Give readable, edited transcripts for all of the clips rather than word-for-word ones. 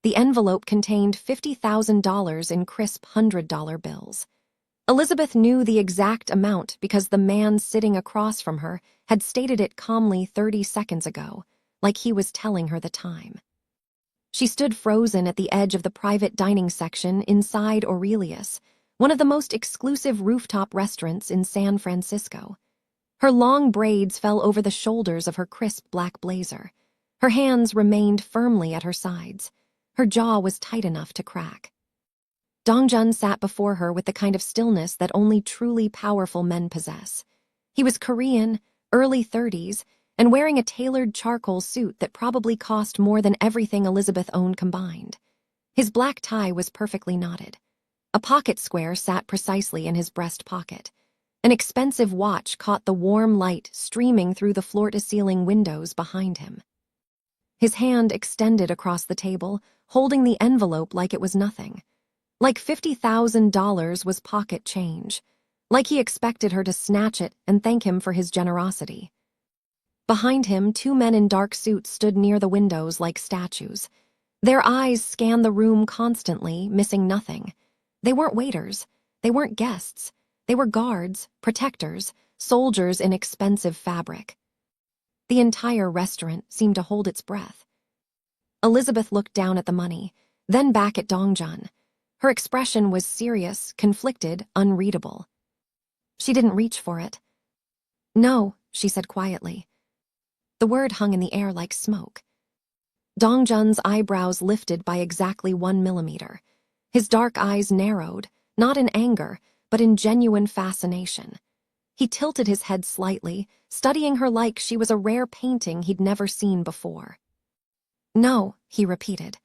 The envelope contained $50,000 in crisp $100 bills. Elizabeth knew the exact amount because the man sitting across from her had stated it calmly 30 seconds ago, like he was telling her the time. She stood frozen at the edge of the private dining section inside Aurelius, one of the most exclusive rooftop restaurants in San Francisco. Her long braids fell over the shoulders of her crisp black blazer. Her hands remained firmly at her sides. Her jaw was tight enough to crack. Dongjun sat before her with the kind of stillness that only truly powerful men possess. He was Korean, early 30s, and wearing a tailored charcoal suit that probably cost more than everything Elizabeth owned combined. His black tie was perfectly knotted. A pocket square sat precisely in his breast pocket. An expensive watch caught the warm light streaming through the floor-to-ceiling windows behind him. His hand extended across the table, holding the envelope like it was nothing. Like $50,000 was pocket change. Like he expected her to snatch it and thank him for his generosity. Behind him, two men in dark suits stood near the windows like statues. Their eyes scanned the room constantly, missing nothing. They weren't waiters. They weren't guests. They were guards, protectors, soldiers in expensive fabric. The entire restaurant seemed to hold its breath. Elizabeth looked down at the money, then back at Dongjun. Her expression was serious, conflicted, unreadable. She didn't reach for it. "No," she said quietly. The word hung in the air like smoke. Dongjun's eyebrows lifted by exactly 1 millimeter. His dark eyes narrowed, not in anger, but in genuine fascination. He tilted his head slightly, studying her like she was a rare painting he'd never seen before. "No," he repeated.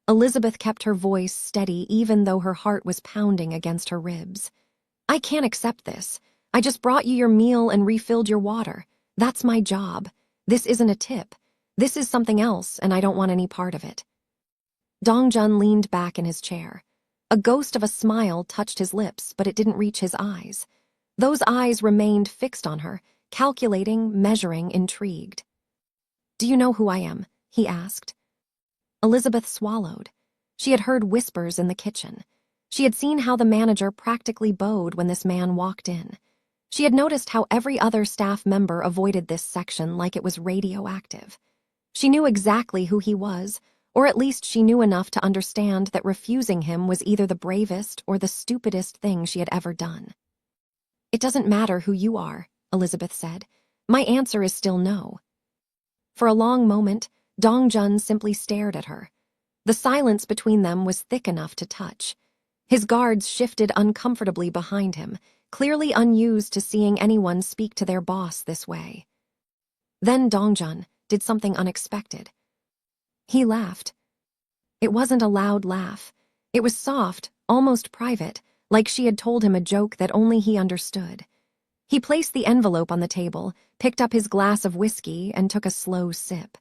Elizabeth kept her voice steady even though her heart was pounding against her ribs. "I can't accept this. I just brought you your meal and refilled your water. That's my job. This isn't a tip. This is something else, and I don't want any part of it." Dongjun leaned back in his chair. A ghost of a smile touched his lips, but it didn't reach his eyes. Those eyes remained fixed on her, calculating, measuring, intrigued. "Do you know who I am?" he asked. Elizabeth swallowed. She had heard whispers in the kitchen. She had seen how the manager practically bowed when this man walked in. She had noticed how every other staff member avoided this section like it was radioactive. She knew exactly who he was, or at least she knew enough to understand that refusing him was either the bravest or the stupidest thing she had ever done. "It doesn't matter who you are," Elizabeth said. "My answer is still no." For a long moment, Dongjun simply stared at her. The silence between them was thick enough to touch. His guards shifted uncomfortably behind him, clearly unused to seeing anyone speak to their boss this way. Then Dongjun did something unexpected. He laughed. It wasn't a loud laugh. It was soft, almost private, like she had told him a joke that only he understood. He placed the envelope on the table, picked up his glass of whiskey, and took a slow sip.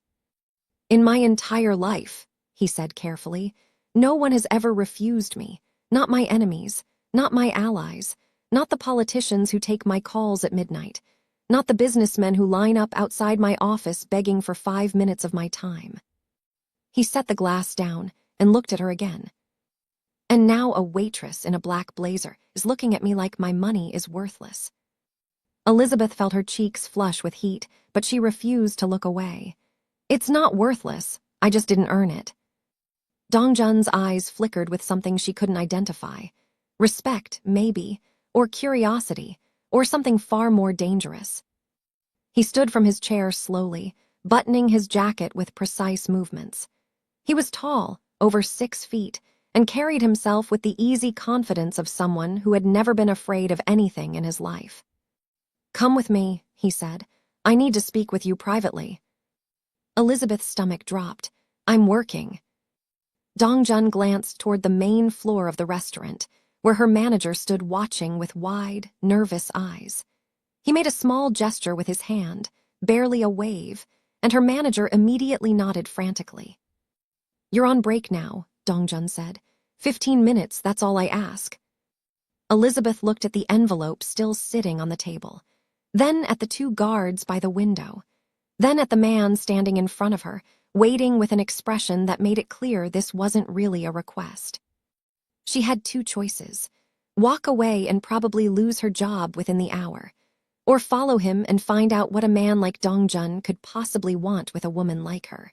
"In my entire life," he said carefully, "no one has ever refused me. Not my enemies, not my allies, not the politicians who take my calls at midnight, not the businessmen who line up outside my office begging for 5 minutes of my time." He set the glass down and looked at her again. "And now a waitress in a black blazer is looking at me like my money is worthless." Elizabeth felt her cheeks flush with heat, but she refused to look away. "It's not worthless. I just didn't earn it." Dongjun's eyes flickered with something she couldn't identify. Respect, maybe, or curiosity, or something far more dangerous. He stood from his chair slowly, buttoning his jacket with precise movements. He was tall, over 6 feet, and carried himself with the easy confidence of someone who had never been afraid of anything in his life. "Come with me," he said. "I need to speak with you privately." Elizabeth's stomach dropped. "I'm working." Dongjun glanced toward the main floor of the restaurant, where her manager stood watching with wide, nervous eyes. He made a small gesture with his hand, barely a wave, and her manager immediately nodded frantically. "You're on break now," Dongjun said. 15 minutes, that's all I ask." Elizabeth looked at the envelope still sitting on the table, then at the 2 guards by the window, then at the man standing in front of her, waiting with an expression that made it clear this wasn't really a request. She had two choices: walk away and probably lose her job within the hour, or follow him and find out what a man like Dongjun could possibly want with a woman like her.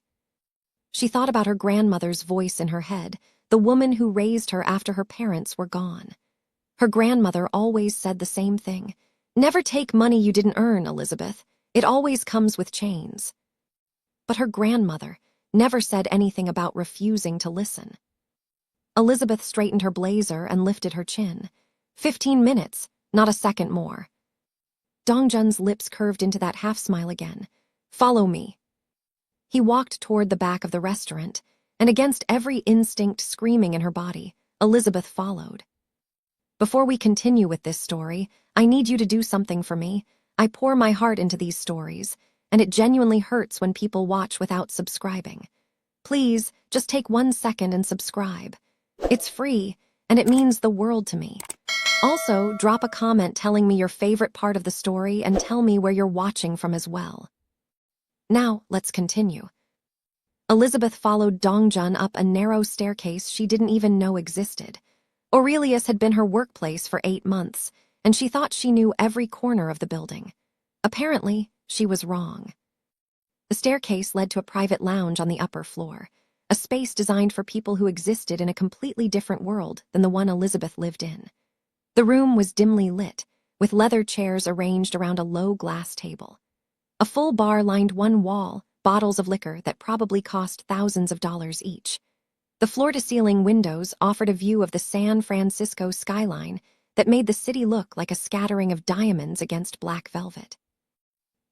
She thought about her grandmother's voice in her head, the woman who raised her after her parents were gone. Her grandmother always said the same thing: "Never take money you didn't earn, Elizabeth. It always comes with chains." But her grandmother never said anything about refusing to listen. Elizabeth straightened her blazer and lifted her chin. 15 minutes, not a second more. Dongjun's lips curved into that half-smile again. "Follow me." He walked toward the back of the restaurant, and against every instinct screaming in her body, Elizabeth followed. "Before we continue with this story, I need you to do something for me. I pour my heart into these stories, and it genuinely hurts when people watch without subscribing. Please, just take 1 second and subscribe. It's free, and it means the world to me. Also, drop a comment telling me your favorite part of the story and tell me where you're watching from as well." Now, let's continue. Elizabeth followed Dongjun up a narrow staircase she didn't even know existed. Aurelius had been her workplace for 8 months, and she thought she knew every corner of the building. Apparently, she was wrong. The staircase led to a private lounge on the upper floor, a space designed for people who existed in a completely different world than the one Elizabeth lived in. The room was dimly lit, with leather chairs arranged around a low glass table. A full bar lined one wall, bottles of liquor that probably cost thousands of dollars each. The floor-to-ceiling windows offered a view of the San Francisco skyline that made the city look like a scattering of diamonds against black velvet.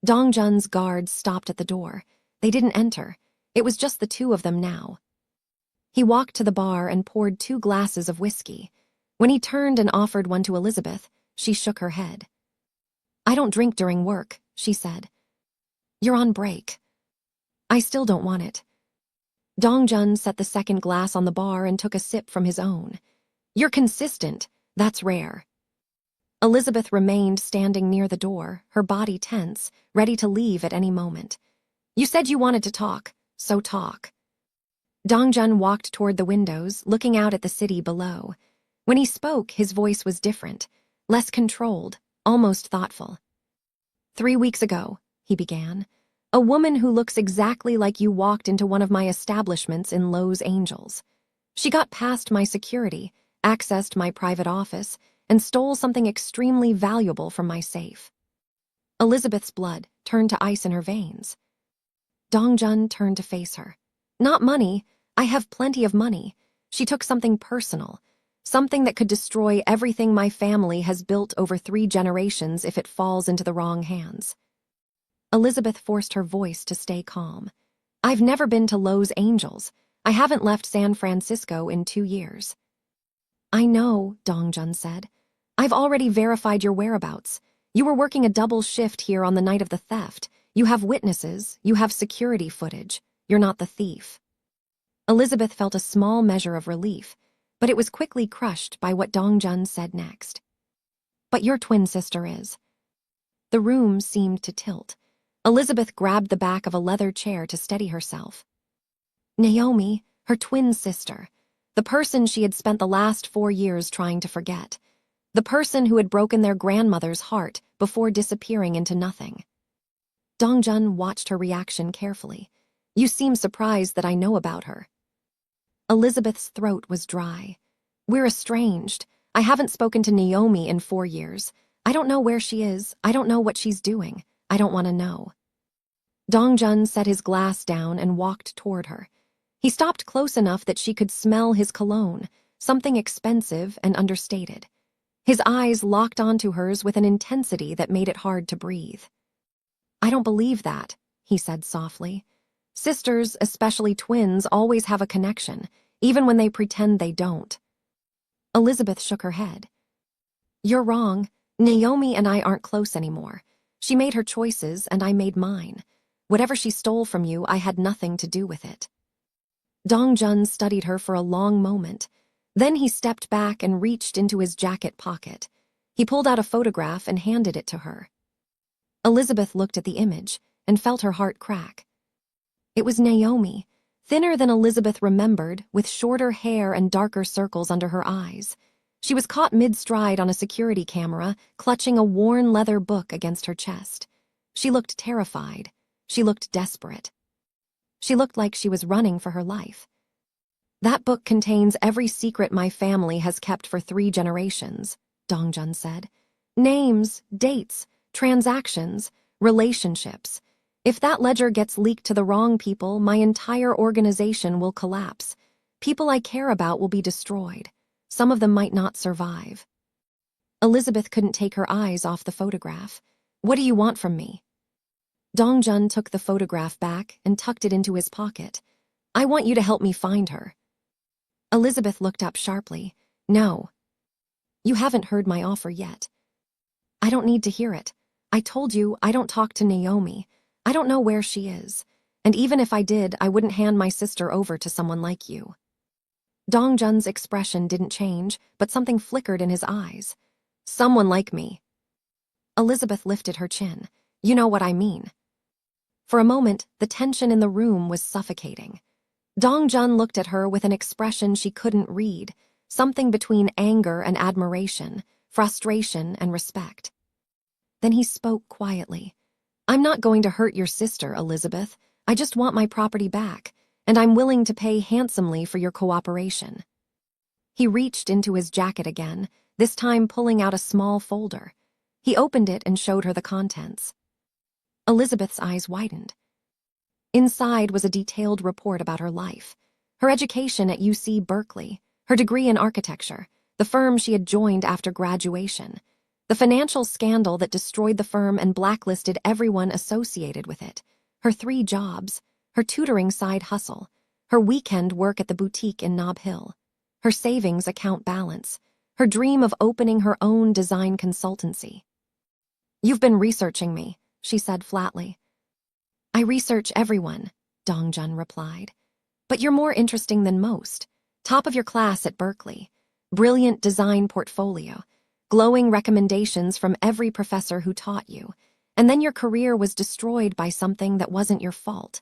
Dongjun's guards stopped at the door. They didn't enter. It was just the two of them now. He walked to the bar and poured 2 glasses of whiskey. When he turned and offered one to Elizabeth, she shook her head. "I don't drink during work," she said. "You're on break." "I still don't want it." Dongjun set the second glass on the bar and took a sip from his own. "You're consistent. That's rare." Elizabeth remained standing near the door, her body tense, ready to leave at any moment. "You said you wanted to talk, so talk." Dongjun walked toward the windows, looking out at the city below. When he spoke, his voice was different, less controlled, almost thoughtful. "3 weeks ago," he began, "a woman who looks exactly like you walked into one of my establishments in Los Angeles. She got past my security, accessed my private office, and stole something extremely valuable from my safe." Elizabeth's blood turned to ice in her veins. Dongjun turned to face her. "Not money. I have plenty of money. She took something personal, something that could destroy everything my family has built over 3 generations if it falls into the wrong hands." Elizabeth forced her voice to stay calm. "I've never been to Los Angeles. I haven't left San Francisco in 2 years. "I know," Dongjun said. "I've already verified your whereabouts. You were working a double shift here on the night of the theft. You have witnesses, you have security footage. You're not the thief." Elizabeth felt a small measure of relief, but it was quickly crushed by what Dongjun said next. "But your twin sister is." The room seemed to tilt. Elizabeth grabbed the back of a leather chair to steady herself. Naomi, her twin sister, the person she had spent the last 4 years trying to forget, the person who had broken their grandmother's heart before disappearing into nothing. Dongjun watched her reaction carefully. "You seem surprised that I know about her." Elizabeth's throat was dry. "We're estranged. I haven't spoken to Naomi in 4 years. I don't know where she is. I don't know what she's doing. I don't want to know." Dongjun set his glass down and walked toward her. He stopped close enough that she could smell his cologne, something expensive and understated. His eyes locked onto hers with an intensity that made it hard to breathe. "I don't believe that," he said softly. "Sisters, especially twins, always have a connection, even when they pretend they don't." Elizabeth shook her head. "You're wrong. Naomi and I aren't close anymore. She made her choices and I made mine. Whatever she stole from you, I had nothing to do with it." Dongjun studied her for a long moment. Then he stepped back and reached into his jacket pocket. He pulled out a photograph and handed it to her. Elizabeth looked at the image and felt her heart crack. It was Naomi, thinner than Elizabeth remembered, with shorter hair and darker circles under her eyes. She was caught mid-stride on a security camera, clutching a worn leather book against her chest. She looked terrified. She looked desperate. She looked like she was running for her life. "That book contains every secret my family has kept for 3 generations, Dongjun said. Names, dates, transactions, relationships. If that ledger gets leaked to the wrong people, my entire organization will collapse. People I care about will be destroyed. Some of them might not survive." Elizabeth couldn't take her eyes off the photograph. "What do you want from me?" Dongjun took the photograph back and tucked it into his pocket. "I want you to help me find her." Elizabeth looked up sharply. "No. You haven't heard my offer yet." "I don't need to hear it. I told you I don't talk to Naomi. I don't know where she is. And even if I did, I wouldn't hand my sister over to someone like you." Dongjun's expression didn't change, but something flickered in his eyes. "Someone like me." Elizabeth lifted her chin. "You know what I mean." For a moment, the tension in the room was suffocating. Dongjun looked at her with an expression she couldn't read, something between anger and admiration, frustration and respect. Then he spoke quietly. "I'm not going to hurt your sister, Elizabeth. I just want my property back, and I'm willing to pay handsomely for your cooperation." He reached into his jacket again, this time pulling out a small folder. He opened it and showed her the contents. Elizabeth's eyes widened. Inside was a detailed report about her life, her education at UC Berkeley, her degree in architecture, the firm she had joined after graduation, the financial scandal that destroyed the firm and blacklisted everyone associated with it, her 3 jobs, her tutoring side hustle, her weekend work at the boutique in Nob Hill, her savings account balance, her dream of opening her own design consultancy. "You've been researching me," she said flatly. "I research everyone," Dongjun replied. "But you're more interesting than most. Top of your class at Berkeley. Brilliant design portfolio. Glowing recommendations from every professor who taught you. And then your career was destroyed by something that wasn't your fault.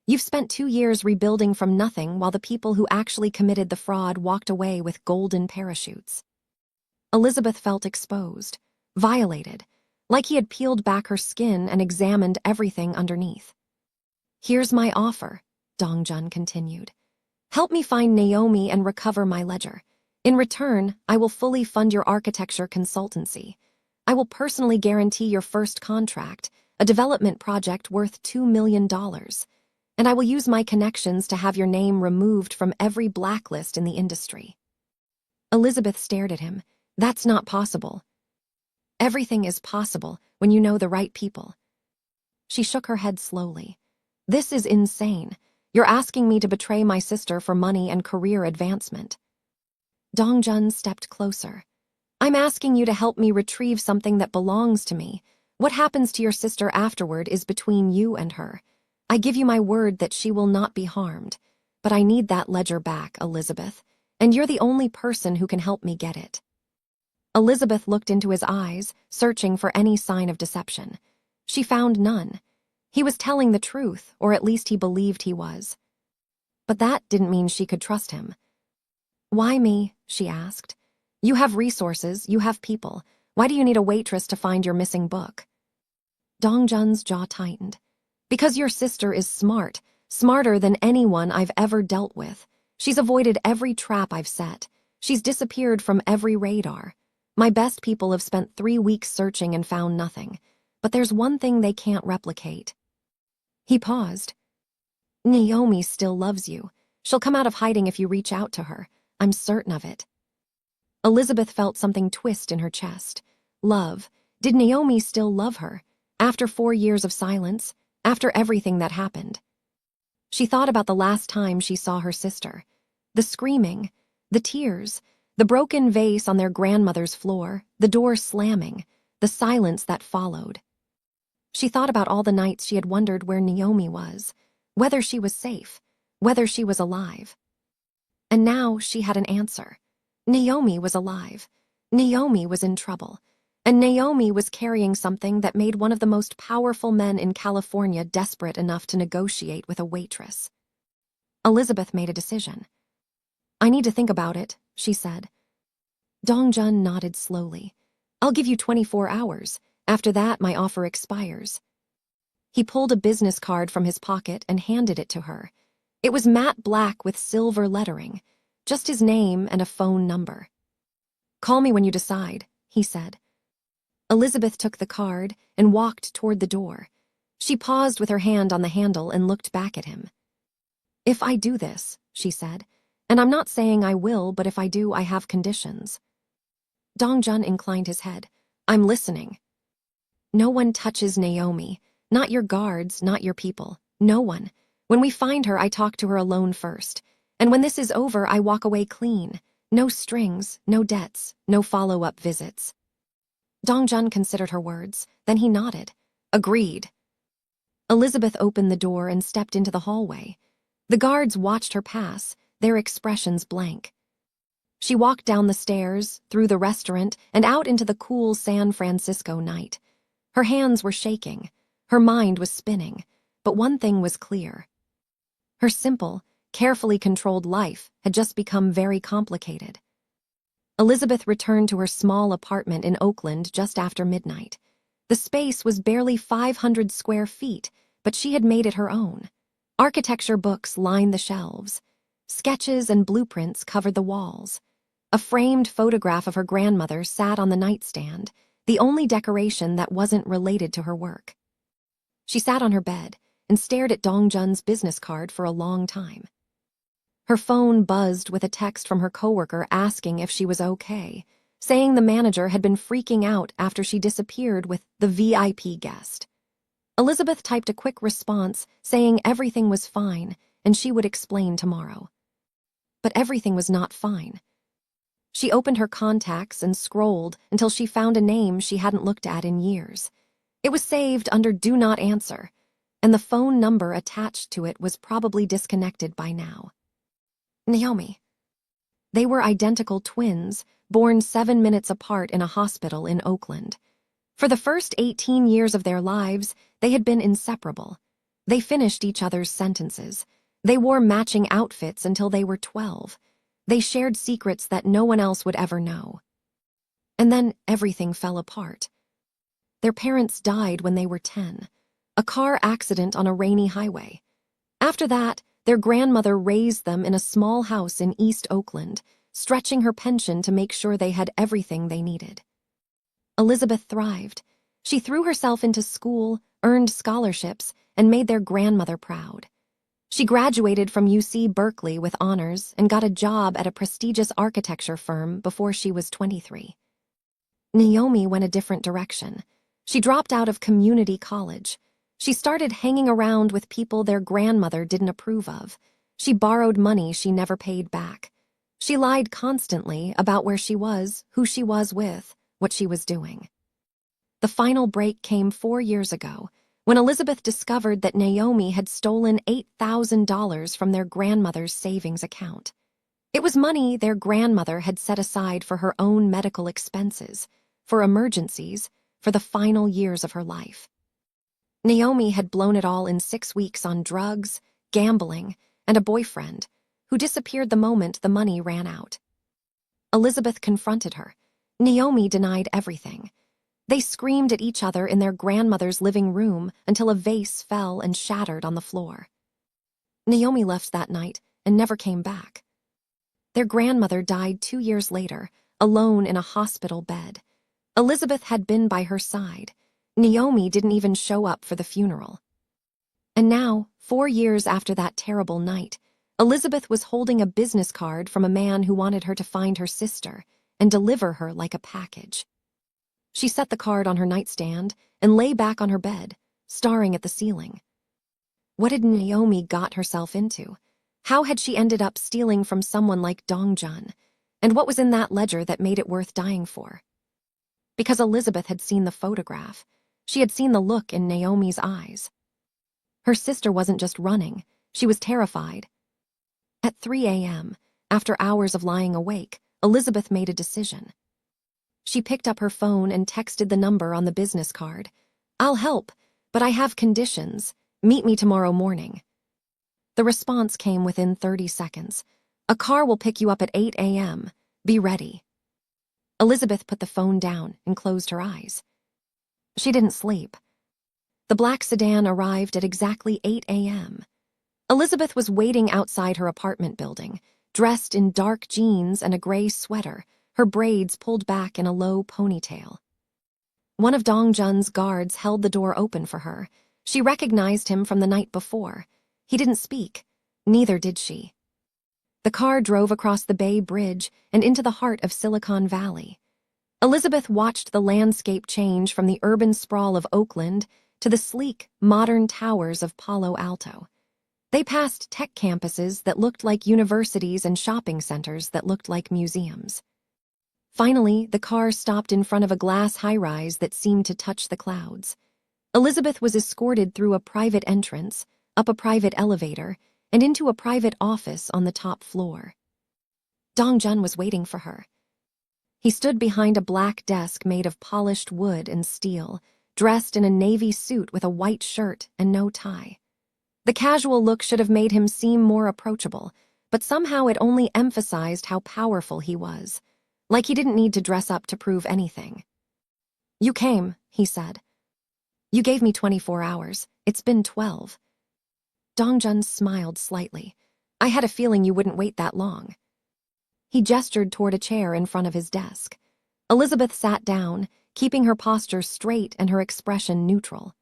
You've spent 2 years rebuilding from nothing while the people who actually committed the fraud walked away with golden parachutes." Elizabeth felt exposed, violated, like he had peeled back her skin and examined everything underneath. "Here's my offer," Dongjun continued. "Help me find Naomi and recover my ledger. In return, I will fully fund your architecture consultancy. I will personally guarantee your first contract, a development project worth $2 million. And I will use my connections to have your name removed from every blacklist in the industry." Elizabeth stared at him. "That's not possible." "Everything is possible when you know the right people." She shook her head slowly. "This is insane. You're asking me to betray my sister for money and career advancement." Dongjun stepped closer. "I'm asking you to help me retrieve something that belongs to me. What happens to your sister afterward is between you and her. I give you my word that she will not be harmed. But I need that ledger back, Elizabeth, and you're the only person who can help me get it." Elizabeth looked into his eyes, searching for any sign of deception. She found none. He was telling the truth, or at least he believed he was. But that didn't mean she could trust him. "Why me?" she asked. "You have resources, you have people. Why do you need a waitress to find your missing book?" Dongjun's jaw tightened. "Because your sister is smart, smarter than anyone I've ever dealt with. She's avoided every trap I've set. She's disappeared from every radar. My best people have spent 3 weeks searching and found nothing. But there's one thing they can't replicate." He paused. "Naomi still loves you. She'll come out of hiding if you reach out to her. I'm certain of it." Elizabeth felt something twist in her chest. Love. Did Naomi still love her? After 4 years of silence? After everything that happened? She thought about the last time she saw her sister. The screaming, the tears, the broken vase on their grandmother's floor, the door slamming, the silence that followed. She thought about all the nights she had wondered where Naomi was, whether she was safe, whether she was alive. And now she had an answer. Naomi was alive. Naomi was in trouble. And Naomi was carrying something that made one of the most powerful men in California desperate enough to negotiate with a waitress. Elizabeth made a decision. "I need to think about it," she said. Dongjun nodded slowly. "I'll give you 24 hours. After that, my offer expires." He pulled a business card from his pocket and handed it to her. It was matte black with silver lettering, just his name and a phone number. "Call me when you decide," he said. Elizabeth took the card and walked toward the door. She paused with her hand on the handle and looked back at him. "If I do this," she said, "and I'm not saying I will, but if I do, I have conditions." Dongjun inclined his head. "I'm listening." "No one touches Naomi. Not your guards, not your people. No one. When we find her, I talk to her alone first. And when this is over, I walk away clean. No strings, no debts, no follow-up visits." Dongjun considered her words. Then he nodded. "Agreed." Elizabeth opened the door and stepped into the hallway. The guards watched her pass, their expressions blank. She walked down the stairs, through the restaurant, and out into the cool San Francisco night. Her hands were shaking. Her mind was spinning. But one thing was clear. Her simple, carefully controlled life had just become very complicated. Elizabeth returned to her small apartment in Oakland just after midnight. The space was barely 500 square feet, but she had made it her own. Architecture books lined the shelves. Sketches and blueprints covered the walls. A framed photograph of her grandmother sat on the nightstand, the only decoration that wasn't related to her work. She sat on her bed and stared at Dongjun's business card for a long time. Her phone buzzed with a text from her coworker asking if she was okay, saying the manager had been freaking out after she disappeared with the VIP guest. Elizabeth typed a quick response saying everything was fine and she would explain tomorrow. But everything was not fine. She opened her contacts and scrolled until she found a name she hadn't looked at in years. It was saved under Do Not Answer, and the phone number attached to it was probably disconnected by now. Naomi. They were identical twins, born 7 minutes apart in a hospital in Oakland. For the first 18 years of their lives, they had been inseparable. They finished each other's sentences. They wore matching outfits until they were 12. They shared secrets that no one else would ever know. And then everything fell apart. Their parents died when they were 10, a car accident on a rainy highway. After that, their grandmother raised them in a small house in East Oakland, stretching her pension to make sure they had everything they needed. Elizabeth thrived. She threw herself into school, earned scholarships, and made their grandmother proud. She graduated from UC Berkeley with honors and got a job at a prestigious architecture firm before she was 23. Naomi went a different direction. She dropped out of community college. She started hanging around with people their grandmother didn't approve of. She borrowed money she never paid back. She lied constantly about where she was, who she was with, what she was doing. The final break came 4 years ago, when Elizabeth discovered that Naomi had stolen $8,000 from their grandmother's savings account. It was money their grandmother had set aside for her own medical expenses, for emergencies, for the final years of her life. Naomi had blown it all in 6 weeks on drugs, gambling, and a boyfriend, who disappeared the moment the money ran out. Elizabeth confronted her. Naomi denied everything. They screamed at each other in their grandmother's living room until a vase fell and shattered on the floor. Naomi left that night and never came back. Their grandmother died 2 years later, alone in a hospital bed. Elizabeth had been by her side. Naomi didn't even show up for the funeral. And now, 4 years after that terrible night, Elizabeth was holding a business card from a man who wanted her to find her sister and deliver her like a package. She set the card on her nightstand and lay back on her bed, staring at the ceiling. What had Naomi got herself into? How had she ended up stealing from someone like Dongjun? And what was in that ledger that made it worth dying for? Because Elizabeth had seen the photograph. She had seen the look in Naomi's eyes. Her sister wasn't just running, she was terrified. At 3 a.m., after hours of lying awake, Elizabeth made a decision. She picked up her phone and texted the number on the business card. "I'll help, but I have conditions. Meet me tomorrow morning." The response came within 30 seconds. "A car will pick you up at 8 a.m. Be ready." Elizabeth put the phone down and closed her eyes. She didn't sleep. The black sedan arrived at exactly 8 a.m. Elizabeth was waiting outside her apartment building, dressed in dark jeans and a gray sweater, her braids pulled back in a low ponytail. One of Dong Jun's guards held the door open for her. She recognized him from the night before. He didn't speak. Neither did she. The car drove across the Bay Bridge and into the heart of Silicon Valley. Elizabeth watched the landscape change from the urban sprawl of Oakland to the sleek, modern towers of Palo Alto. They passed tech campuses that looked like universities and shopping centers that looked like museums. Finally, the car stopped in front of a glass high-rise that seemed to touch the clouds. Elizabeth was escorted through a private entrance, up a private elevator, and into a private office on the top floor. Dong Jun was waiting for her. He stood behind a black desk made of polished wood and steel, dressed in a navy suit with a white shirt and no tie. The casual look should have made him seem more approachable, but somehow it only emphasized how powerful he was, like he didn't need to dress up to prove anything. "You came," he said. "You gave me 24 hours. It's been 12. Dong Jun smiled slightly. "I had a feeling you wouldn't wait that long." He gestured toward a chair in front of his desk. Elizabeth sat down, keeping her posture straight and her expression neutral.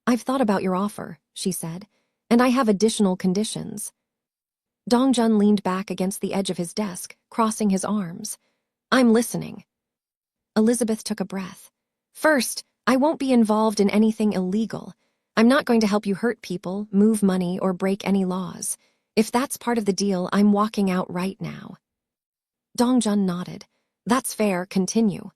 "I've thought about your offer," she said, "and I have additional conditions." Dong Jun leaned back against the edge of his desk, crossing his arms. "I'm listening." Elizabeth took a breath. "First, I won't be involved in anything illegal. I'm not going to help you hurt people, move money, or break any laws. If that's part of the deal, I'm walking out right now." Dong Jun nodded. "That's fair, continue."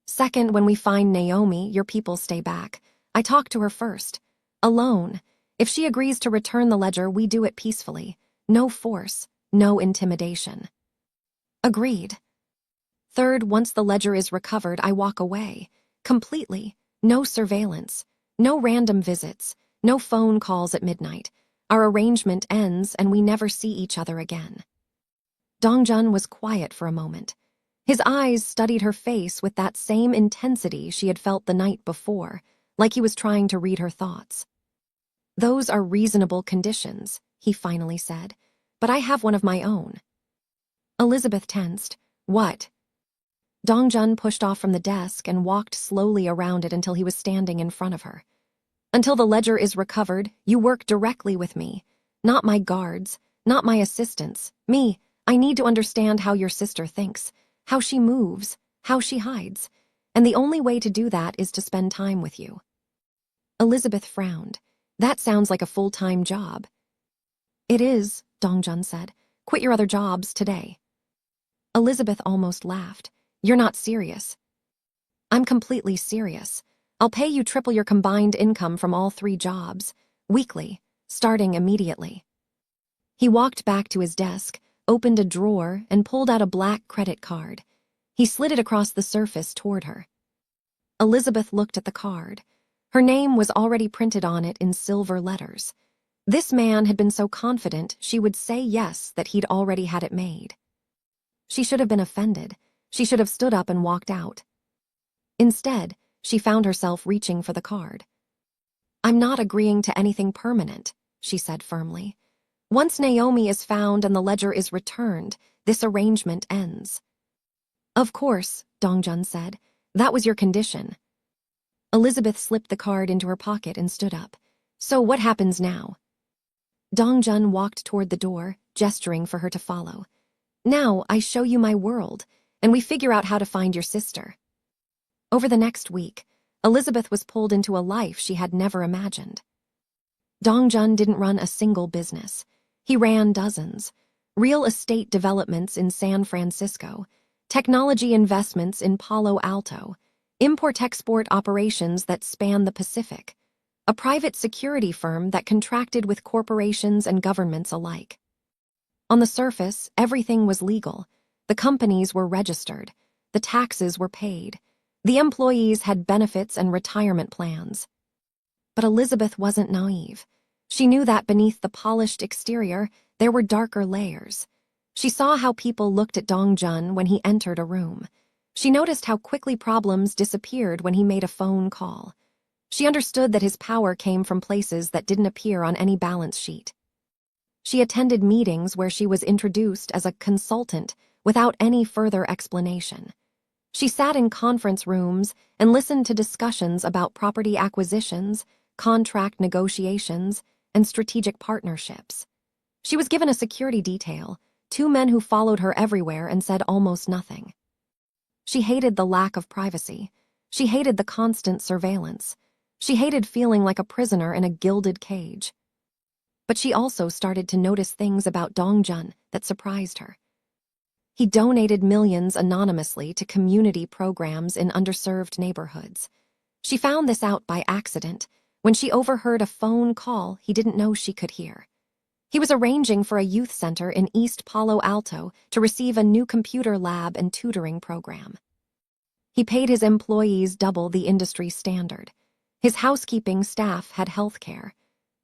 "Second, when we find Naomi, your people stay back. I talk to her first. Alone. If she agrees to return the ledger, we do it peacefully. No force, no intimidation." "Agreed." "Third, once the ledger is recovered, I walk away. Completely. No surveillance. No random visits. No phone calls at midnight. Our arrangement ends and we never see each other again." Dong Jun was quiet for a moment. His eyes studied her face with that same intensity she had felt the night before, like he was trying to read her thoughts. "Those are reasonable conditions," he finally said, "but I have one of my own." Elizabeth tensed. "What?" Dong Jun pushed off from the desk and walked slowly around it until he was standing in front of her. "Until the ledger is recovered, you work directly with me. Not my guards, not my assistants. Me, I need to understand how your sister thinks, how she moves, how she hides. And the only way to do that is to spend time with you." Elizabeth frowned. "That sounds like a full-time job." "It is," Dong Jun said. "Quit your other jobs today." Elizabeth almost laughed. "You're not serious." "I'm completely serious. I'll pay you triple your combined income from all 3 jobs, weekly, starting immediately." He walked back to his desk, opened a drawer, and pulled out a black credit card. He slid it across the surface toward her. Elizabeth looked at the card. Her name was already printed on it in silver letters. This man had been so confident she would say yes that he'd already had it made. She should have been offended. She should have stood up and walked out. Instead, she found herself reaching for the card. "I'm not agreeing to anything permanent," she said firmly. "Once Naomi is found and the ledger is returned, this arrangement ends." "Of course," Dong Jun said. "That was your condition." Elizabeth slipped the card into her pocket and stood up. "So what happens now?" Dong Jun walked toward the door, gesturing for her to follow. "Now I show you my world, and we figure out how to find your sister." Over the next week, Elizabeth was pulled into a life she had never imagined. Dong Jun didn't run a single business. He ran dozens. Real estate developments in San Francisco, technology investments in Palo Alto, import-export operations that span the Pacific, a private security firm that contracted with corporations and governments alike. On the surface, everything was legal. The companies were registered. the taxes were paid. The employees had benefits and retirement plans. But Elizabeth wasn't naive. She knew that beneath the polished exterior, there were darker layers. She saw how people looked at Dongjun when he entered a room. She noticed how quickly problems disappeared when he made a phone call. She understood that his power came from places that didn't appear on any balance sheet. She attended meetings where she was introduced as a consultant without any further explanation. She sat in conference rooms and listened to discussions about property acquisitions, contract negotiations, and strategic partnerships. She was given a security detail, 2 men who followed her everywhere and said almost nothing. She hated the lack of privacy. She hated the constant surveillance. She hated feeling like a prisoner in a gilded cage. But she also started to notice things about Dongjun that surprised her. He donated millions anonymously to community programs in underserved neighborhoods. She found this out by accident when she overheard a phone call he didn't know she could hear. He was arranging for a youth center in East Palo Alto to receive a new computer lab and tutoring program. He paid his employees double the industry standard. His housekeeping staff had health care.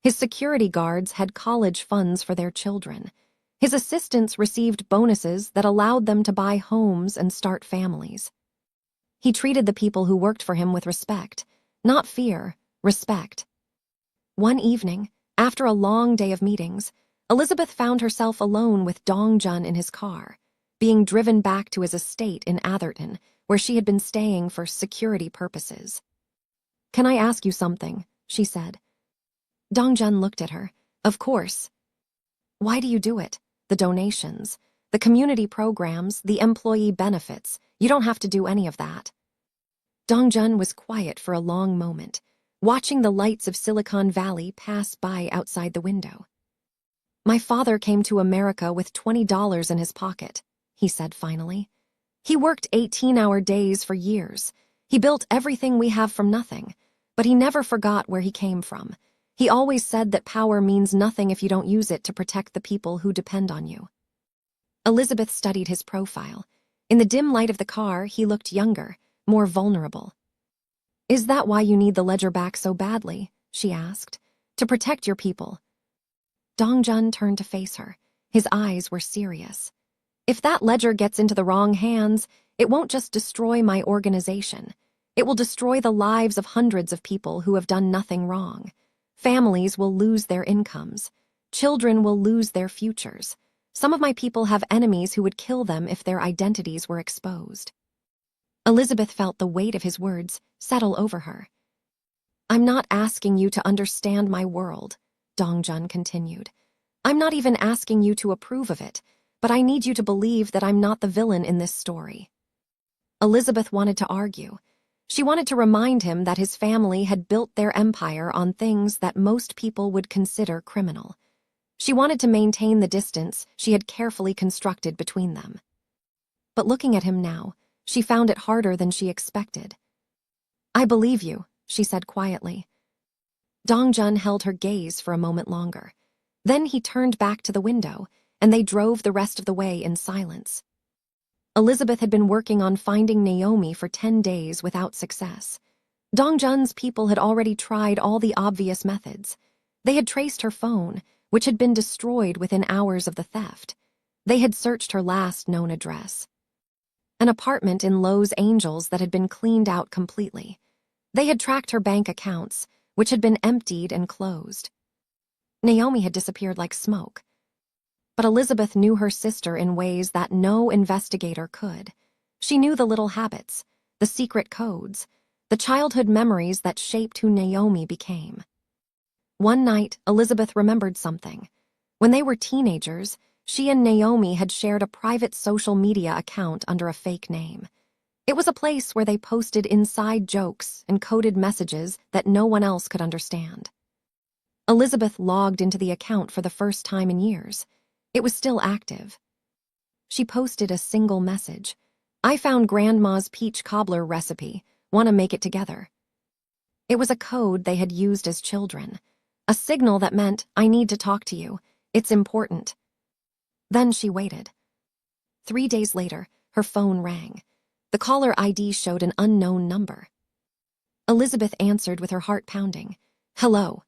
His security guards had college funds for their children. His assistants received bonuses that allowed them to buy homes and start families. He treated the people who worked for him with respect, not fear, respect. One evening, after a long day of meetings, Elizabeth found herself alone with Dongjun in his car, being driven back to his estate in Atherton, where she had been staying for security purposes. "Can I ask you something?" she said. Dongjun looked at her. "Of course." "Why do you do it? The donations, the community programs, the employee benefits. You don't have to do any of that." Dongjun was quiet for a long moment, watching the lights of Silicon Valley pass by outside the window. "My father came to America with $20 in his pocket," he said finally. "He worked 18-hour days for years. He built everything we have from nothing, but he never forgot where he came from. He always said that power means nothing if you don't use it to protect the people who depend on you." Elizabeth studied his profile. In the dim light of the car, he looked younger, more vulnerable. "Is that why you need the ledger back so badly?" she asked. "To protect your people?" Dongjun turned to face her. His eyes were serious. "If that ledger gets into the wrong hands, it won't just destroy my organization. It will destroy the lives of hundreds of people who have done nothing wrong. Families will lose their incomes. Children will lose their futures. Some of my people have enemies who would kill them if their identities were exposed." Elizabeth felt the weight of his words settle over her. "I'm not asking you to understand my world," Dongjun continued. "I'm not even asking you to approve of it, but I need you to believe that I'm not the villain in this story." Elizabeth wanted to argue. She wanted to remind him that his family had built their empire on things that most people would consider criminal. She wanted to maintain the distance she had carefully constructed between them. But looking at him now, she found it harder than she expected. "I believe you," she said quietly. Dongjun held her gaze for a moment longer. Then he turned back to the window, and they drove the rest of the way in silence. Elizabeth had been working on finding Naomi for 10 days without success. Dongjun's people had already tried all the obvious methods. They had traced her phone, which had been destroyed within hours of the theft. They had searched her last known address, an apartment in Los Angeles that had been cleaned out completely. They had tracked her bank accounts, which had been emptied and closed. Naomi had disappeared like smoke. But Elizabeth knew her sister in ways that no investigator could. She knew the little habits, the secret codes, the childhood memories that shaped who Naomi became. One night, Elizabeth remembered something. When they were teenagers, she and Naomi had shared a private social media account under a fake name. It was a place where they posted inside jokes and coded messages that no one else could understand. Elizabeth logged into the account for the first time in years. It was still active. She posted a single message. "I found Grandma's peach cobbler recipe. Want to make it together?" It was a code they had used as children. A signal that meant, "I need to talk to you. It's important." Then she waited. 3 days later, her phone rang. The caller ID showed an unknown number. Elizabeth answered with her heart pounding. Hello.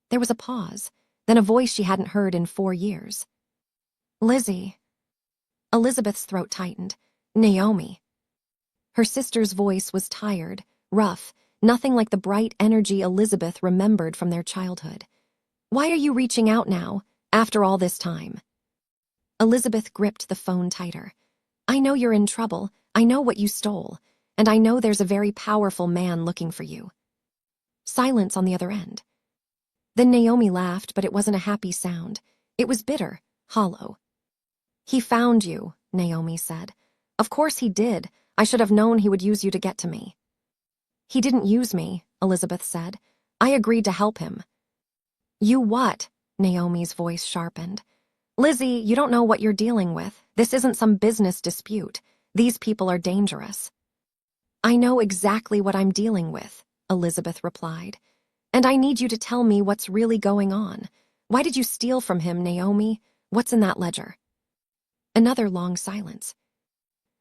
There was a pause, then a voice she hadn't heard in 4 years. Lizzie. Elizabeth's throat tightened. Naomi. Her sister's voice was tired, rough, nothing like the bright energy Elizabeth remembered from their childhood. Why are you reaching out now, after all this time? Elizabeth gripped the phone tighter. I know you're in trouble, I know what you stole, and I know there's a very powerful man looking for you. Silence on the other end. Then Naomi laughed, but it wasn't a happy sound. It was bitter, hollow. He found you, Naomi said. Of course he did. I should have known he would use you to get to me. He didn't use me, Elizabeth said. I agreed to help him. You what? Naomi's voice sharpened. Lizzie, you don't know what you're dealing with. This isn't some business dispute. These people are dangerous. I know exactly what I'm dealing with, Elizabeth replied. And I need you to tell me what's really going on. Why did you steal from him, Naomi? What's in that ledger? Another long silence.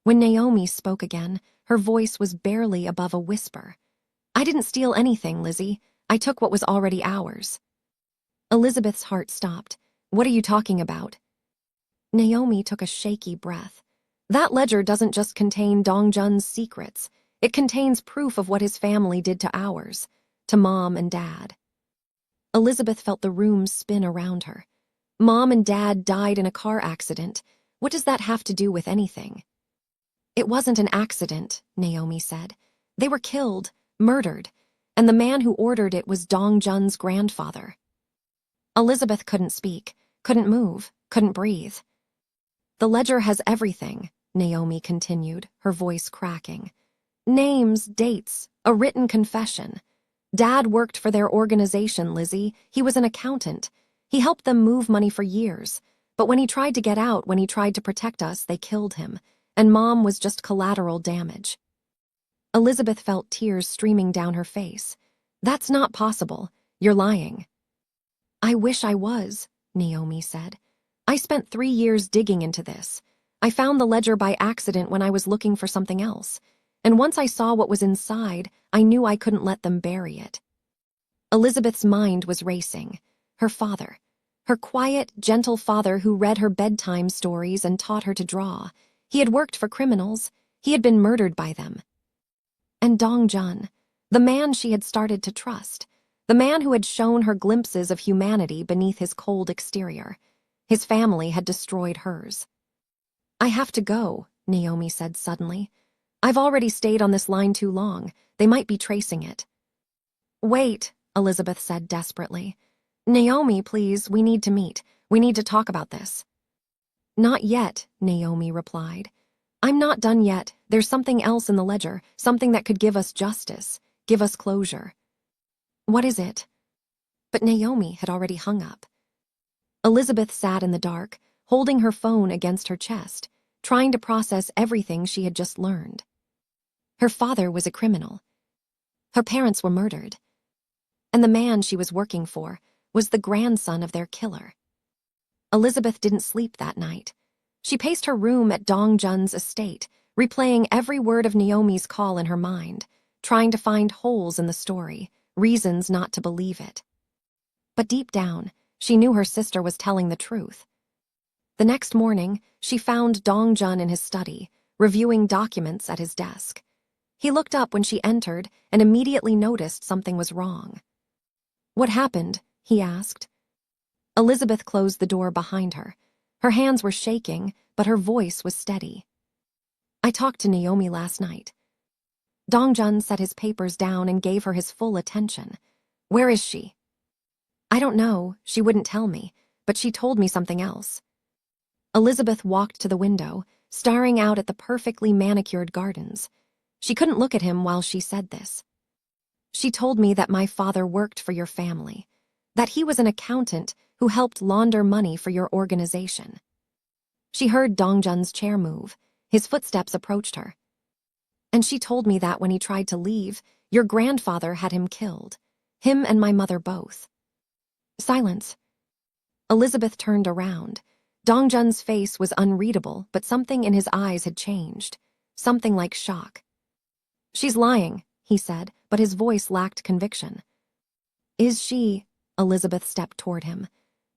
When Naomi spoke again, her voice was barely above a whisper. I didn't steal anything, Lizzie. I took what was already ours. Elizabeth's heart stopped. What are you talking about? Naomi took a shaky breath. That ledger doesn't just contain Dongjun's secrets. It contains proof of what his family did to ours, to Mom and Dad. Elizabeth felt the room spin around her. Mom and Dad died in a car accident. What does that have to do with anything? It wasn't an accident, Naomi said. They were killed, murdered, and the man who ordered it was Dongjun's grandfather. Elizabeth couldn't speak, couldn't move, couldn't breathe. The ledger has everything, Naomi continued, her voice cracking. Names, dates, a written confession. Dad worked for their organization, Lizzie. He was an accountant. He helped them move money for years. But when he tried to get out, when he tried to protect us, they killed him. And Mom was just collateral damage. Elizabeth felt tears streaming down her face. That's not possible. You're lying. I wish I was, Naomi said. I spent 3 years digging into this. I found the ledger by accident when I was looking for something else. And once I saw what was inside, I knew I couldn't let them bury it. Elizabeth's mind was racing. Her father. Her quiet, gentle father who read her bedtime stories and taught her to draw. He had worked for criminals. He had been murdered by them. And Dongjun, the man she had started to trust. The man who had shown her glimpses of humanity beneath his cold exterior. His family had destroyed hers. I have to go, Naomi said suddenly. I've already stayed on this line too long. They might be tracing it. Wait, Elizabeth said desperately. Naomi, please, we need to meet. We need to talk about this. Not yet, Naomi replied. I'm not done yet. There's something else in the ledger, something that could give us justice, give us closure. What is it? But Naomi had already hung up. Elizabeth sat in the dark, holding her phone against her chest, trying to process everything she had just learned. Her father was a criminal. Her parents were murdered. And the man she was working for was the grandson of their killer. Elizabeth didn't sleep that night. She paced her room at Dongjun's estate, replaying every word of Naomi's call in her mind, trying to find holes in the story, reasons not to believe it. But deep down, she knew her sister was telling the truth. The next morning, she found Dongjun in his study, reviewing documents at his desk. He looked up when she entered and immediately noticed something was wrong. What happened? He asked. Elizabeth closed the door behind her. Her hands were shaking, but her voice was steady. I talked to Naomi last night. Dongjun set his papers down and gave her his full attention. Where is she? I don't know, she wouldn't tell me, but she told me something else. Elizabeth walked to the window, staring out at the perfectly manicured gardens. She couldn't look at him while she said this. She told me that my father worked for your family, that he was an accountant who helped launder money for your organization. She heard Dongjun's chair move. His footsteps approached her. And she told me that when he tried to leave, your grandfather had him killed. Him and my mother both. Silence. Elizabeth turned around. Dongjun's face was unreadable, but something in his eyes had changed. something like shock. "She's lying," he said, but his voice lacked conviction. "Is she?" Elizabeth stepped toward him.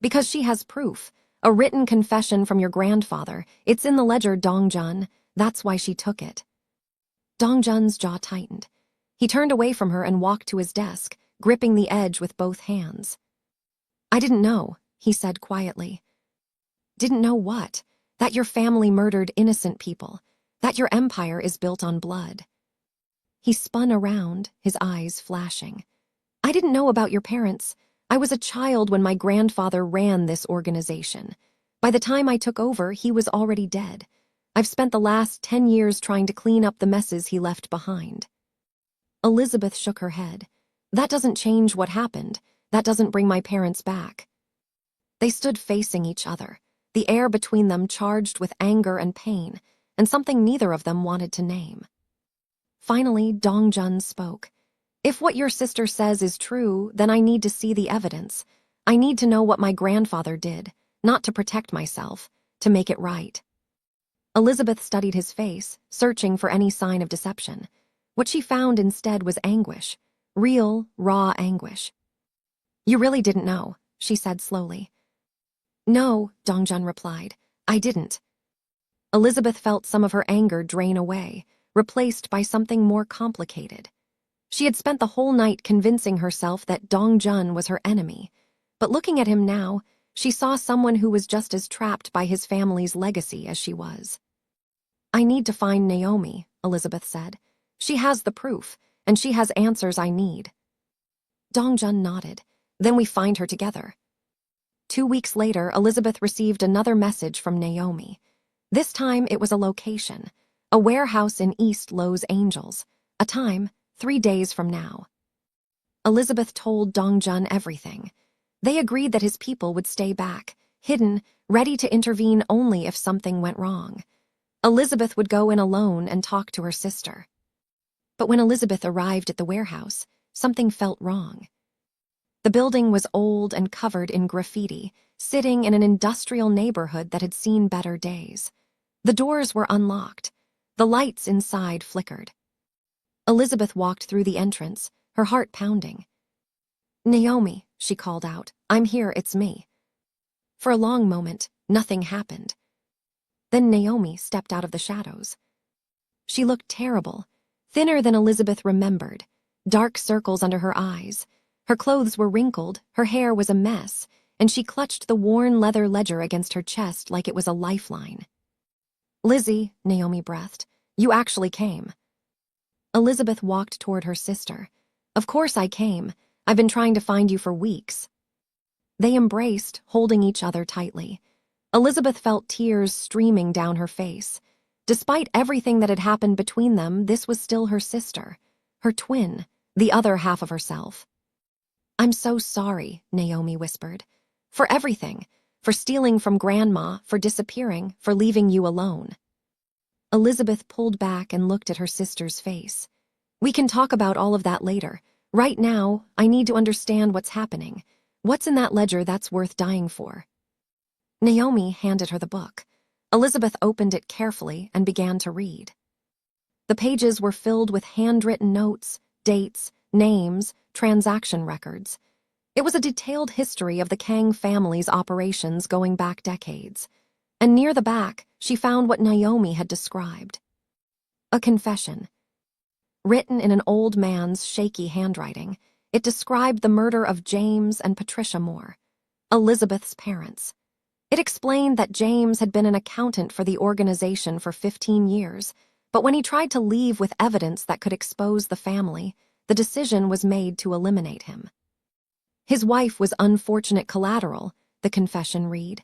"Because she has proof. A written confession from your grandfather. It's in the ledger, Dongjun. That's why she took it." Dongjun's jaw tightened. He turned away from her and walked to his desk, gripping the edge with both hands. "I didn't know," he said quietly. "Didn't know what? That your family murdered innocent people. That your empire is built on blood." He spun around, his eyes flashing. "I didn't know about your parents. I was a child when my grandfather ran this organization. By the time I took over, he was already dead. I've spent the last 10 years trying to clean up the messes he left behind." Elizabeth shook her head. "That doesn't change what happened. That doesn't bring my parents back." They stood facing each other, the air between them charged with anger and pain, and something neither of them wanted to name. Finally, Dongjun spoke. "If what your sister says is true, then I need to see the evidence. I need to know what my grandfather did, not to protect myself, to make it right." Elizabeth studied his face, searching for any sign of deception. What she found instead was anguish, real, raw anguish. "You really didn't know," she said slowly. "No," Dongjun replied. "I didn't." Elizabeth felt some of her anger drain away, replaced by something more complicated. She had spent the whole night convincing herself that Dongjun was her enemy, but looking at him now, she saw someone who was just as trapped by his family's legacy as she was. "I need to find Naomi," Elizabeth said. "She has the proof, and she has answers I need." Dongjun nodded. "Then we find her together." 2 weeks later, Elizabeth received another message from Naomi. This time it was a location, a warehouse in East Los Angeles, a time, 3 days from now. Elizabeth told Dongjun everything. They agreed that his people would stay back, hidden, ready to intervene only if something went wrong. Elizabeth would go in alone and talk to her sister. But when Elizabeth arrived at the warehouse, something felt wrong. The building was old and covered in graffiti, sitting in an industrial neighborhood that had seen better days. The doors were unlocked. The lights inside flickered. Elizabeth walked through the entrance, her heart pounding. "Naomi," she called out, "I'm here, it's me." For a long moment, nothing happened. Then Naomi stepped out of the shadows. She looked terrible, thinner than Elizabeth remembered, dark circles under her eyes. Her clothes were wrinkled, her hair was a mess, and she clutched the worn leather ledger against her chest like it was a lifeline. "Lizzie," Naomi breathed, "you actually came." Elizabeth walked toward her sister. "Of course I came. I've been trying to find you for weeks." They embraced, holding each other tightly. Elizabeth felt tears streaming down her face. Despite everything that had happened between them, this was still her sister, her twin, the other half of herself. "I'm so sorry," Naomi whispered. "For everything. For stealing from Grandma, for disappearing, for leaving you alone." Elizabeth pulled back and looked at her sister's face. "We can talk about all of that later. Right now, I need to understand what's happening. What's in that ledger that's worth dying for?" Naomi handed her the book. Elizabeth opened it carefully and began to read. The pages were filled with handwritten notes, dates, names, transaction records. It was a detailed history of the Kang family's operations going back decades. And near the back, she found what Naomi had described. A confession. Written in an old man's shaky handwriting, it described the murder of James and Patricia Moore, Elizabeth's parents. It explained that James had been an accountant for the organization for 15 years, but when he tried to leave with evidence that could expose the family, the decision was made to eliminate him. His wife was unfortunate collateral, the confession read,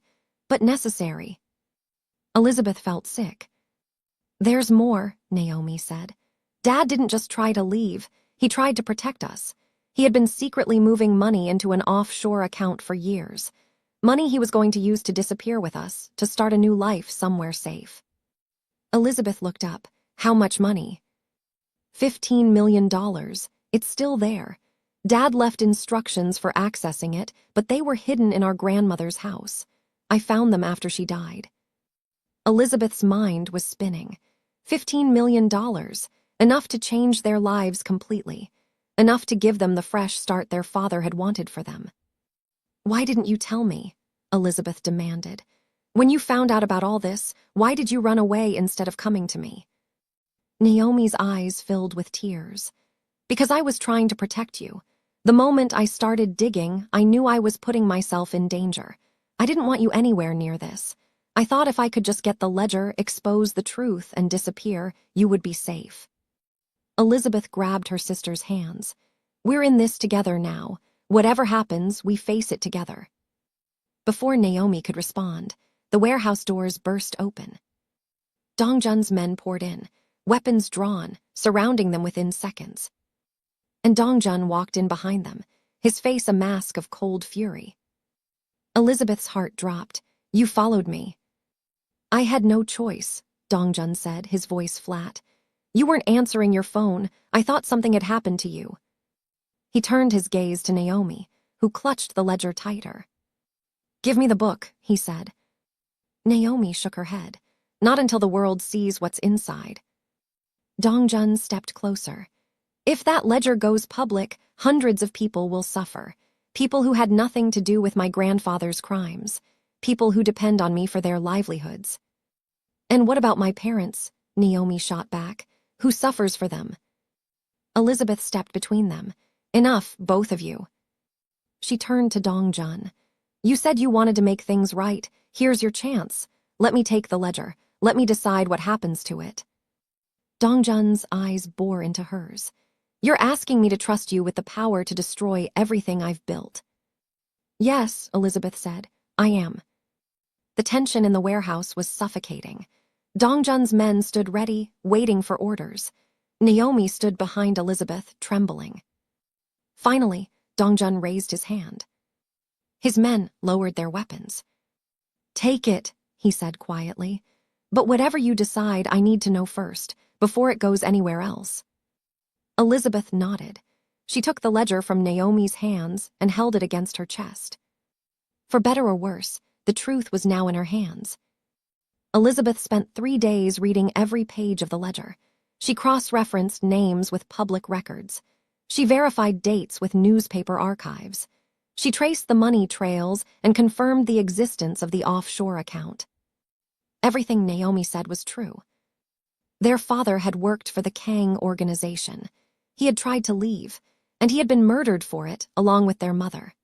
but necessary. Elizabeth felt sick. "There's more," Naomi said. "Dad didn't just try to leave, he tried to protect us. He had been secretly moving money into an offshore account for years. Money he was going to use to disappear with us, to start a new life somewhere safe." Elizabeth looked up. "How much money?" $15 million. It's still there. Dad left instructions for accessing it, but they were hidden in our grandmother's house. I found them after she died. Elizabeth's mind was spinning. $15 million. Enough to change their lives completely. Enough to give them the fresh start their father had wanted for them. "Why didn't you tell me?" Elizabeth demanded. "When you found out about all this, why did you run away instead of coming to me?" Naomi's eyes filled with tears. "Because I was trying to protect you. The moment I started digging, I knew I was putting myself in danger. I didn't want you anywhere near this. I thought if I could just get the ledger, expose the truth, and disappear, you would be safe." Elizabeth grabbed her sister's hands. "We're in this together now. Whatever happens, we face it together." Before Naomi could respond, the warehouse doors burst open. Dongjun's men poured in, weapons drawn, surrounding them within seconds. And Dongjun walked in behind them, his face a mask of cold fury. Elizabeth's heart dropped. "You followed me." "I had no choice," Dongjun said, his voice flat. "You weren't answering your phone. I thought something had happened to you." He turned his gaze to Naomi, who clutched the ledger tighter. "Give me the book," he said. Naomi shook her head. "Not until the world sees what's inside." Dongjun stepped closer. "If that ledger goes public, hundreds of people will suffer. People who had nothing to do with my grandfather's crimes. People who depend on me for their livelihoods." "And what about my parents?" Naomi shot back. "Who suffers for them?" Elizabeth stepped between them. "Enough, both of you." She turned to Dongjun. "You said you wanted to make things right. Here's your chance. Let me take the ledger. Let me decide what happens to it." Dongjun's eyes bore into hers. "You're asking me to trust you with the power to destroy everything I've built." "Yes," Elizabeth said, "I am." The tension in the warehouse was suffocating. Dongjun's men stood ready, waiting for orders. Naomi stood behind Elizabeth, trembling. Finally, Dongjun raised his hand. His men lowered their weapons. "Take it," he said quietly. "But whatever you decide, I need to know first, before it goes anywhere else." Elizabeth nodded. She took the ledger from Naomi's hands and held it against her chest. For better or worse, the truth was now in her hands. Elizabeth spent 3 days reading every page of the ledger. She cross-referenced names with public records. She verified dates with newspaper archives. She traced the money trails and confirmed the existence of the offshore account. Everything Naomi said was true. Their father had worked for the Kang organization. He had tried to leave, and he had been murdered for it, along with their mother.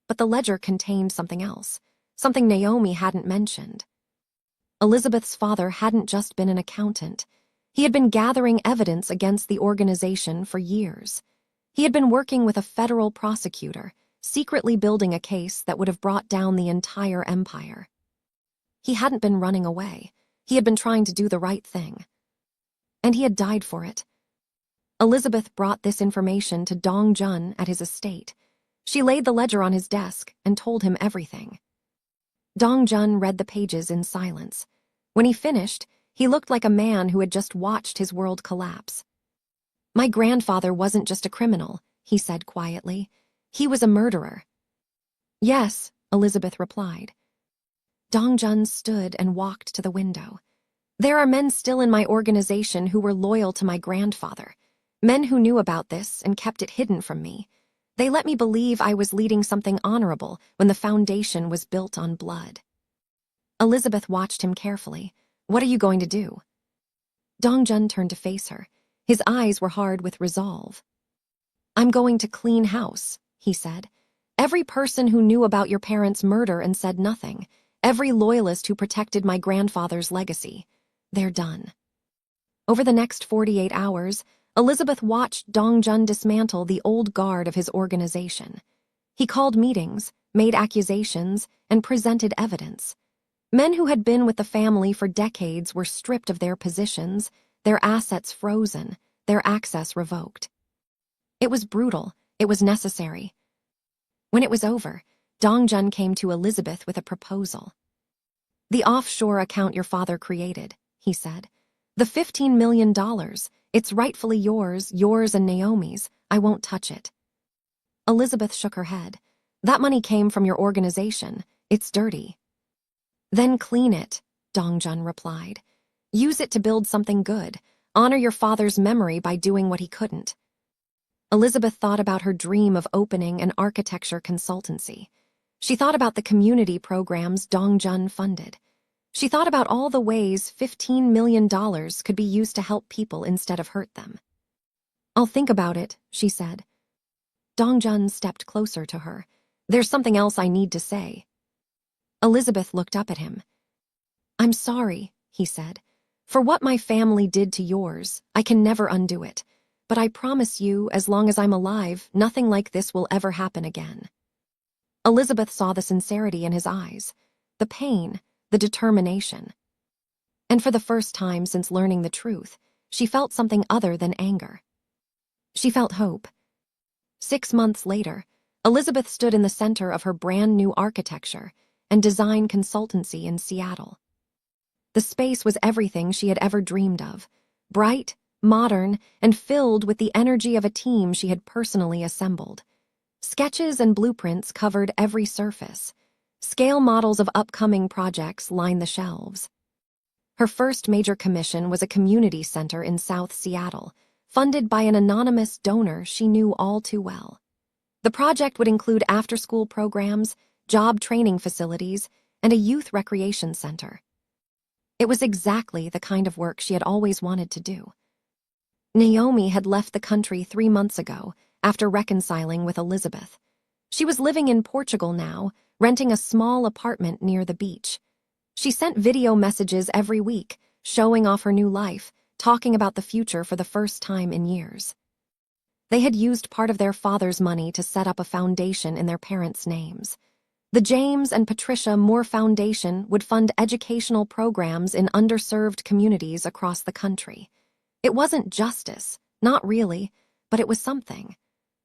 But the ledger contained something else, something Naomi hadn't mentioned. Elizabeth's father hadn't just been an accountant. He had been gathering evidence against the organization for years. He had been working with a federal prosecutor, secretly building a case that would have brought down the entire empire. He hadn't been running away. He had been trying to do the right thing. And he had died for it. Elizabeth brought this information to Dongjun at his estate. She laid the ledger on his desk and told him everything. Dongjun read the pages in silence. When he finished, he looked like a man who had just watched his world collapse. "My grandfather wasn't just a criminal," he said quietly. "He was a murderer." "Yes," Elizabeth replied. Dongjun stood and walked to the window. "There are men still in my organization who were loyal to my grandfather. Men who knew about this and kept it hidden from me. They let me believe I was leading something honorable when the foundation was built on blood." Elizabeth watched him carefully. "What are you going to do?" Dongjun turned to face her. His eyes were hard with resolve. "I'm going to clean house," he said. "Every person who knew about your parents' murder and said nothing. Every loyalist who protected my grandfather's legacy. They're done." Over the next 48 hours, Elizabeth watched Dongjun dismantle the old guard of his organization. He called meetings, made accusations, and presented evidence. Men who had been with the family for decades were stripped of their positions, their assets frozen, their access revoked. It was brutal. It was necessary. When it was over, Dongjun came to Elizabeth with a proposal. "The offshore account your father created," he said. "The $15 million. It's rightfully yours and Naomi's. I won't touch it." Elizabeth shook her head. "That money came from your organization. It's dirty." "Then clean it," Dongjun replied. Use it to build something good. Honor your father's memory by doing what he couldn't. Elizabeth thought about her dream of opening an architecture consultancy. She thought about the community programs Dongjun funded. She thought about all the ways $15 million could be used to help people instead of hurt them. "I'll think about it," she said. Dongjun stepped closer to her. "There's something else I need to say." Elizabeth looked up at him. "I'm sorry," he said. "For what my family did to yours, I can never undo it. But I promise you, as long as I'm alive, nothing like this will ever happen again." Elizabeth saw the sincerity in his eyes, the pain, the determination. And for the first time since learning the truth, she felt something other than anger. She felt hope. 6 months later, Elizabeth stood in the center of her brand new architecture and design consultancy in Seattle. The space was everything she had ever dreamed of: bright, modern, and filled with the energy of a team she had personally assembled. Sketches and blueprints covered every surface. Scale models of upcoming projects lined the shelves. Her first major commission was a community center in South Seattle, funded by an anonymous donor she knew all too well. The project would include after-school programs, job training facilities, and a youth recreation center. It was exactly the kind of work she had always wanted to do. Naomi had left the country 3 months ago after reconciling with Elizabeth. She was living in Portugal now, renting a small apartment near the beach. She sent video messages every week, showing off her new life, talking about the future for the first time in years. They had used part of their father's money to set up a foundation in their parents' names. The James and Patricia Moore Foundation would fund educational programs in underserved communities across the country. It wasn't justice, not really, but it was something.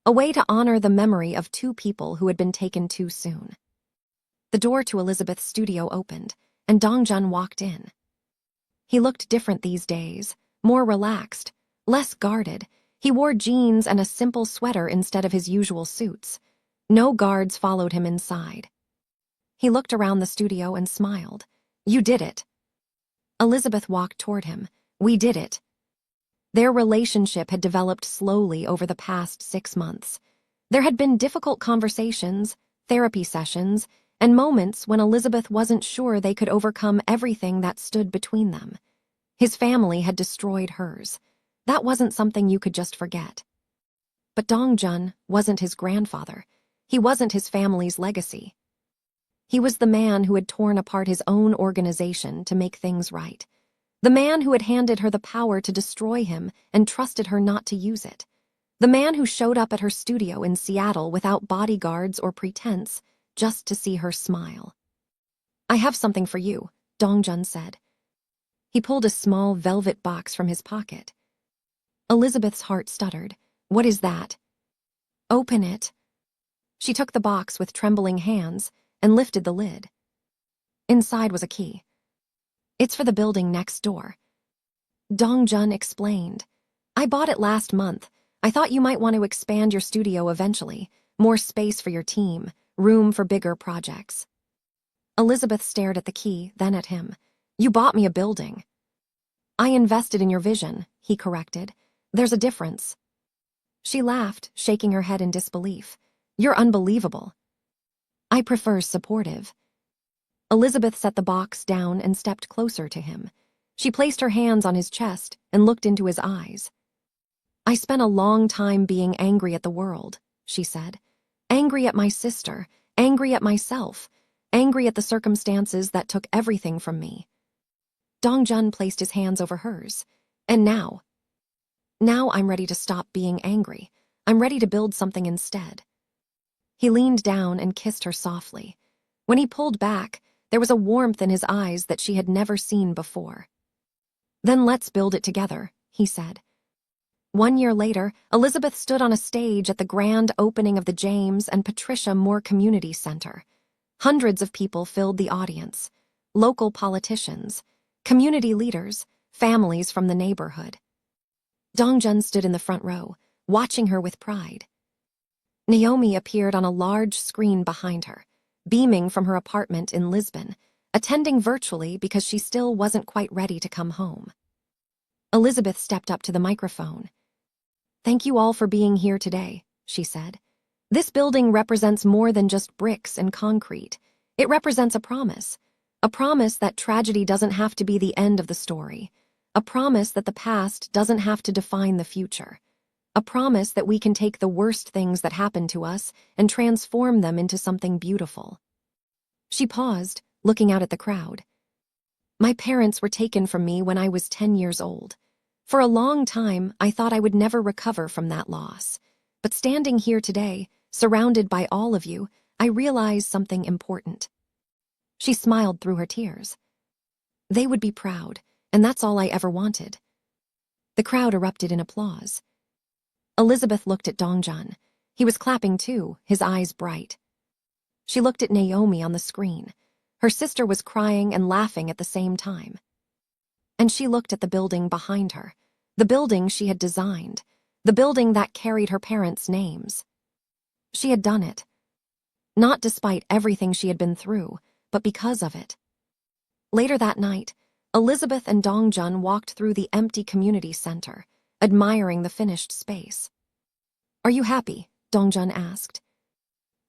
A way to honor the memory of 2 people who had been taken too soon. The door to Elizabeth's studio opened, and Dongjun walked in. He looked different these days, more relaxed, less guarded. He wore jeans and a simple sweater instead of his usual suits. No guards followed him inside. He looked around the studio and smiled. "You did it." Elizabeth walked toward him. "We did it." Their relationship had developed slowly over the past 6 months. There had been difficult conversations, therapy sessions, and moments when Elizabeth wasn't sure they could overcome everything that stood between them. His family had destroyed hers. That wasn't something you could just forget. But Dongjun wasn't his grandfather. He wasn't his family's legacy. He was the man who had torn apart his own organization to make things right. The man who had handed her the power to destroy him and trusted her not to use it. The man who showed up at her studio in Seattle without bodyguards or pretense, just to see her smile. "I have something for you," Dongjun said. He pulled a small velvet box from his pocket. Elizabeth's heart stuttered. "What is that?" "Open it." She took the box with trembling hands and lifted the lid. Inside was a key. "It's for the building next door." Dongjun explained. "I bought it last month. I thought you might want to expand your studio eventually. More space for your team, room for bigger projects." Elizabeth stared at the key, then at him. "You bought me a building." "I invested in your vision," he corrected. "There's a difference." She laughed, shaking her head in disbelief. "You're unbelievable." "I prefer supportive." Elizabeth set the box down and stepped closer to him. She placed her hands on his chest and looked into his eyes. "I spent a long time being angry at the world," she said. "Angry at my sister, angry at myself, angry at the circumstances that took everything from me." Dongjun placed his hands over hers. "And now I'm ready to stop being angry. I'm ready to build something instead." He leaned down and kissed her softly. When he pulled back, there was a warmth in his eyes that she had never seen before. "Then let's build it together," he said. 1 year later, Elizabeth stood on a stage at the grand opening of the James and Patricia Moore Community Center. Hundreds of people filled the audience. Local politicians, community leaders, families from the neighborhood. Dongjun stood in the front row, watching her with pride. Naomi appeared on a large screen behind her, beaming from her apartment in Lisbon, attending virtually because she still wasn't quite ready to come home. Elizabeth stepped up to the microphone. "Thank you all for being here today," she said. "This building represents more than just bricks and concrete. It represents a promise that tragedy doesn't have to be the end of the story, a promise that the past doesn't have to define the future, a promise that we can take the worst things that happen to us and transform them into something beautiful." She paused, looking out at the crowd. "My parents were taken from me when I was 10 years old. For a long time, I thought I would never recover from that loss. But standing here today, surrounded by all of you, I realize something important." She smiled through her tears. "They would be proud, and that's all I ever wanted." The crowd erupted in applause. Elizabeth looked at Dongjun. He was clapping too, his eyes bright. She looked at Naomi on the screen. Her sister was crying and laughing at the same time. And she looked at the building behind her, the building she had designed, the building that carried her parents' names. She had done it. Not despite everything she had been through, but because of it. Later that night, Elizabeth and Dongjun walked through the empty community center, admiring the finished space. "Are you happy?" Dongjun asked.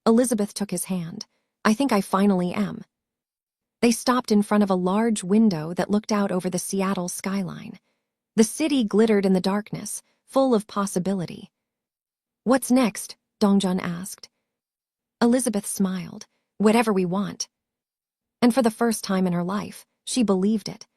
Elizabeth took his hand. "I think I finally am." They stopped in front of a large window that looked out over the Seattle skyline. The city glittered in the darkness, full of possibility. "What's next?" Dongjun asked. Elizabeth smiled. "Whatever we want." And for the first time in her life, she believed it.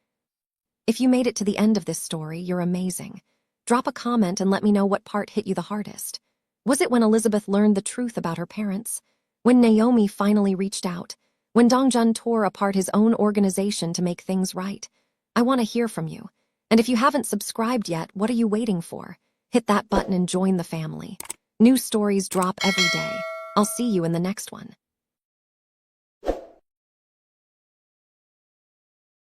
If you made it to the end of this story, you're amazing. Drop a comment and let me know what part hit you the hardest. Was it when Elizabeth learned the truth about her parents? When Naomi finally reached out? When Dongjun tore apart his own organization to make things right? I want to hear from you. And if you haven't subscribed yet, what are you waiting for? Hit that button and join the family. New stories drop every day. I'll see you in the next one.